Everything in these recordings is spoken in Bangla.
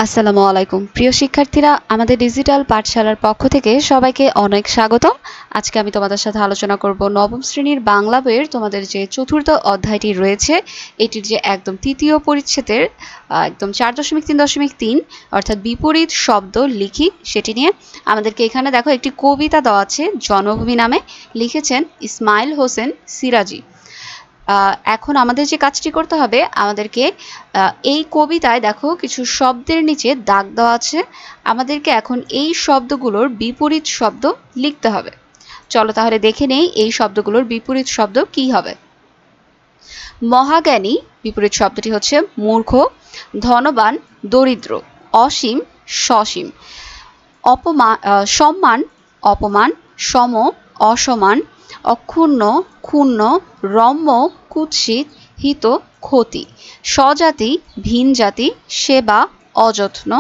আসসালামু আলাইকুম প্রিয় শিক্ষার্থীরা, আমাদের ডিজিটাল পাঠশালার পক্ষ থেকে সবাইকে অনেক স্বাগতম। আজকে আমি তোমাদের সাথে আলোচনা করব নবম শ্রেণীর বাংলা বইয়ের তোমাদের যে চতুর্থ অধ্যায়টি রয়েছে, এটির যে একদম তৃতীয় পরিচ্ছেদের একদম 4.3.3 অর্থাৎ বিপরীত শব্দ লিখি সেটি নিয়ে। আমাদেরকে এখানে দেখো একটি কবিতা দেওয়া আছে, জন্মভূমি নামে, লিখেছেন ইসমাইল হোসেন সিরাজি। এখন আমাদের যে কাজটি করতে হবে, আমাদেরকে এই কবিতায় দেখো কিছু শব্দের নিচে দাগ দেওয়া আছে, আমাদেরকে এখন এই শব্দগুলোর বিপরীত শব্দ লিখতে হবে। চলো তাহলে দেখে নেই এই শব্দগুলোর বিপরীত শব্দ কি হবে। মহাজ্ঞানী বিপরীত শব্দটি হচ্ছে মূর্খ, ধনবান দরিদ্র, অসীম সসীম, সম্মান অপমান, সম অসমান, অক্ষুণ্ণ ক্ষুণ্ণ, রম্য কুৎসিত, হিত ক্ষতি, স্বজাতি ভিন জাতি, সেবা অযত্ন,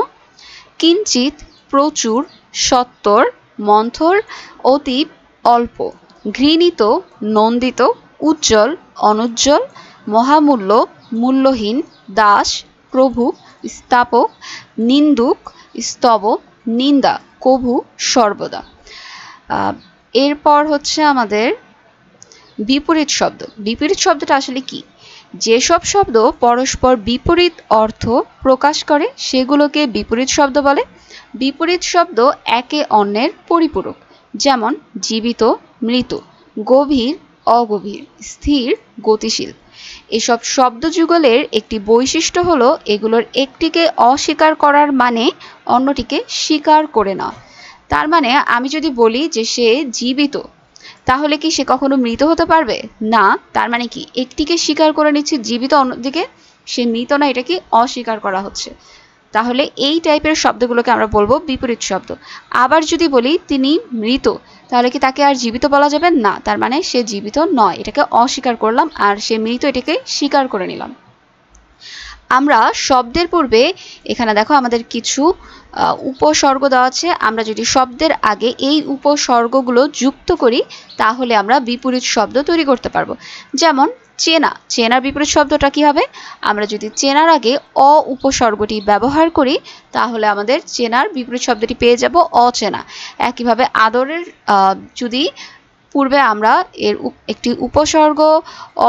কিঞ্চিত প্রচুর, সত্তর মন্থর, অতীব অল্প, ঘৃণিত নন্দিত, উজ্জ্বল অনুজ্জ্বল, মহামূল্য মূল্যহীন, দাস প্রভু, স্থাপক নিন্দুক, স্তব নিন্দা, কভু সর্বদা। এরপর হচ্ছে আমাদের বিপরীত শব্দ। বিপরীত শব্দটা আসলে কি? যেসব শব্দ পরস্পর বিপরীত অর্থ প্রকাশ করে সেগুলোকে বিপরীত শব্দ বলে। বিপরীত শব্দ একে অন্যের পরিপূরক, যেমন জীবিত মৃত, গভীর অগভীর, স্থির গতিশীল। এসব শব্দযুগলের একটি বৈশিষ্ট্য হলো এগুলোর একটিকে অস্বীকার করার মানে অন্যটিকে স্বীকার করে নেওয়া। তার মানে আমি যদি বলি যে সে জীবিত, তাহলে কি সে কখনো মৃত হতে পারবে না? তার মানে কি একটিকে স্বীকার করে নিচ্ছে জীবিত, অন্যদিকে সে মৃত না, এটাকে অস্বীকার করা হচ্ছে। তাহলে এই টাইপের শব্দগুলোকে আমরা বলবো বিপরীত শব্দ। আবার যদি বলি তিনি মৃত, তাহলে কি তাকে আর জীবিত বলা যাবে না? তার মানে সে জীবিত নয়, এটাকে অস্বীকার করলাম, আর সে মৃত এটাকে স্বীকার করে নিলাম। আমরা শব্দের পূর্বে এখানে দেখো আমাদের কিছু উপসর্গ দেওয়া আছে। আমরা যদি শব্দের আগে এই উপসর্গগুলো যুক্ত করি তাহলে আমরা বিপরীত শব্দ তৈরি করতে পারবো। যেমন চেনা, চেনার বিপরীত শব্দটা কি হবে? আমরা যদি চেনার আগে অ উপসর্গটি ব্যবহার করি তাহলে আমাদের চেনার বিপরীত শব্দটি পেয়ে যাব অচেনা। একইভাবে আদরের যদি পূর্বে আমরা এর একটি উপসর্গ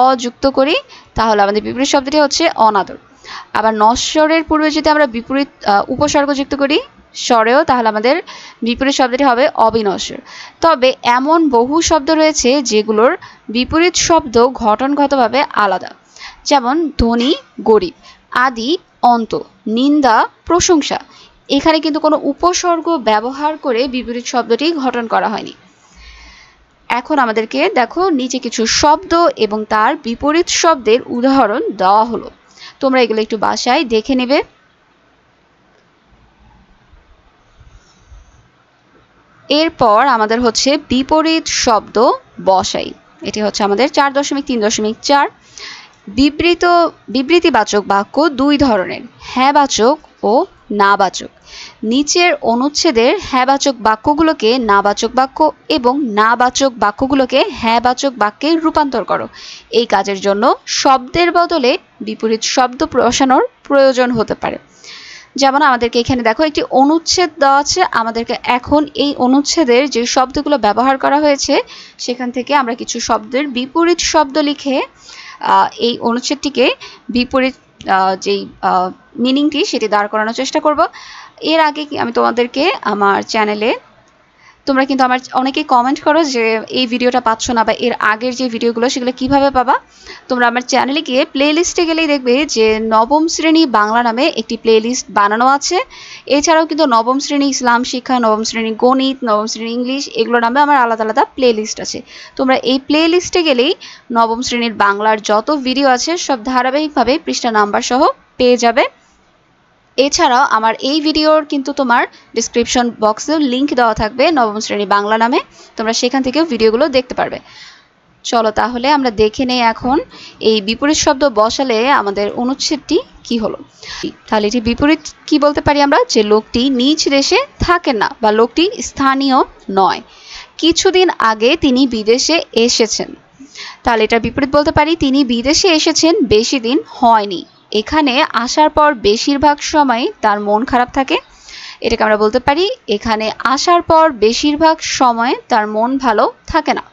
অযুক্ত করি তাহলে আমাদের বিপরীত শব্দটি হচ্ছে অনাদর। আবার নশ্বরের পূর্বে যদি আমরা বিপরীত উপসর্গ যুক্ত করি স্বরেও, তাহলে আমাদের বিপরীত শব্দটি হবে অবিনশ্বর। তবে এমন বহু শব্দ রয়েছে যেগুলোর বিপরীত শব্দ ঘটনগতভাবে আলাদা, যেমন ধনী গরিব, আদি অন্ত, নিন্দা প্রশংসা। এখানে কিন্তু কোনো উপসর্গ ব্যবহার করে বিপরীত শব্দটি গঠন করা হয়নি। এখন আমাদেরকে দেখো নিচে কিছু শব্দ এবং তার বিপরীত শব্দের উদাহরণ দেওয়া হলো, তোমরা এগুলো একটু বাসায় দেখে নেবে। এরপর আমাদের হচ্ছে বিপরীত শব্দ বসাই। এটি হচ্ছে আমাদের 4.3.4। বিবৃতিবাচক বাক্য দুই ধরনের, হ্যাঁবাচক ও নাবাচক। নিচের অনুচ্ছেদের হ্যাঁবাচক বাক্যগুলোকে নাবাচক বাক্য এবং নাবাচক বাক্যগুলোকে হ্যাঁবাচক বাক্যে রূপান্তর করো। এই কাজের জন্য শব্দের বদলে বিপরীত শব্দ বসানোর প্রয়োজন হতে পারে। যেমন আমাদেরকে এখানে দেখো একটি অনুচ্ছেদ দেওয়া আছে, আমাদেরকে এখন এই অনুচ্ছেদের যে শব্দগুলো ব্যবহার করা হয়েছে সেখান থেকে আমরা কিছু শব্দের বিপরীত শব্দ লিখে এই অনুচ্ছেদটিকে বিপরীত যেই মিনিংটি সেটি দাঁড় করানোর চেষ্টা করব। এর আগে আমি তোমাদেরকে আমার চ্যানেলে, তোমরা কিন্তু আমার অনেকেই কমেন্ট করো যে এই ভিডিওটা পাচ্ছ না বা এর আগের যে ভিডিওগুলো সেগুলো কিভাবে পাবা। তোমরা আমার চ্যানেলে গিয়ে প্লে লিস্টে গেলেই দেখবে যে নবম শ্রেণী বাংলা নামে একটি প্লে লিস্ট বানানো আছে। এছাড়াও কিন্তু নবম শ্রেণী ইসলাম শিক্ষা, নবম শ্রেণী গণিত, নবম শ্রেণী ইংলিশ, এগুলো নামে আমার আলাদা আলাদা প্লে লিস্ট আছে। তোমরা এই প্লে লিস্টে গেলেই নবম শ্রেণীর বাংলার যত ভিডিও আছে সব ধারাবাহিকভাবে পৃষ্ঠা নাম্বার সহ পেয়ে যাবে। এছাড়াও আমার এই ভিডিওর কিন্তু তোমার ডিসক্রিপশন বক্সে লিংক দেওয়া থাকবে নবম শ্রেণী বাংলা নামে, তোমরা সেখান থেকে ভিডিওগুলো দেখতে পারবে। চলো তাহলে আমরা দেখে নেই এখন এই বিপরীত শব্দ বসালে আমাদের অনুচ্ছেদটি কি হলো। তাহলে এটি বিপরীত কি বলতে পারি আমরা? যে লোকটি নিজ দেশে থাকে না বা লোকটি স্থানীয় নয়। কিছুদিন আগে তিনি বিদেশে এসেছেন, তাহলে এটা বিপরীত বলতে পারি তিনি বিদেশে এসেছেন বেশি দিন হয়নি এখানে আসার পর বেশিরভাগ সময় তার মন খারাপ থাকে। এটাকে আমরা বলতে পারি এখানে আসার পর বেশিরভাগ সময় তার মন ভালো থাকে না।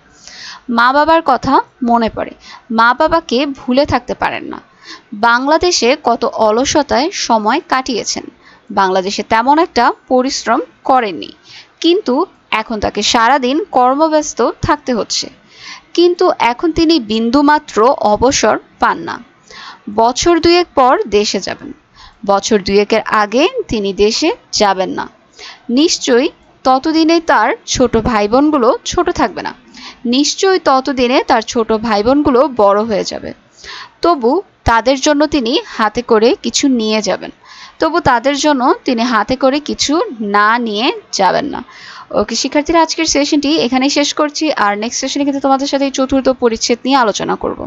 মা বাবার কথা মনে পড়ে, মা বাবাকে ভুলে থাকতে পারেন না। বাংলাদেশে কত অলসতায় সময় কাটিয়েছেন, বাংলাদেশে তেমন একটা পরিশ্রম করেননি, কিন্তু এখন তাকে সারাদিন কর্মব্যস্ত থাকতে হচ্ছে, কিন্তু এখন তিনি বিন্দুমাত্র অবসর পান না। বছর দুয়েক পর দেশে যাবেন, বছর দুয়েকের আগে তিনি দেশে যাবেন না। নিশ্চয়ই ততদিনে তার ছোট ভাই বোনগুলো ছোট থাকবে না, নিশ্চয়ই ততদিনে তার ছোট ভাই বোনগুলো বড় হয়ে যাবে। তবু তাদের জন্য তিনি হাতে করে কিছু নিয়ে যাবেন, তবু তাদের জন্য তিনি হাতে করে কিছু না নিয়ে যাবেন না। ওকে শিক্ষার্থীরা, আজকের সেশনটি এখানেই শেষ করছি, আর নেক্সট সেশনে কিন্তু তোমাদের সাথে চতুর্থ পরিচ্ছেদ নিয়ে আলোচনা করব।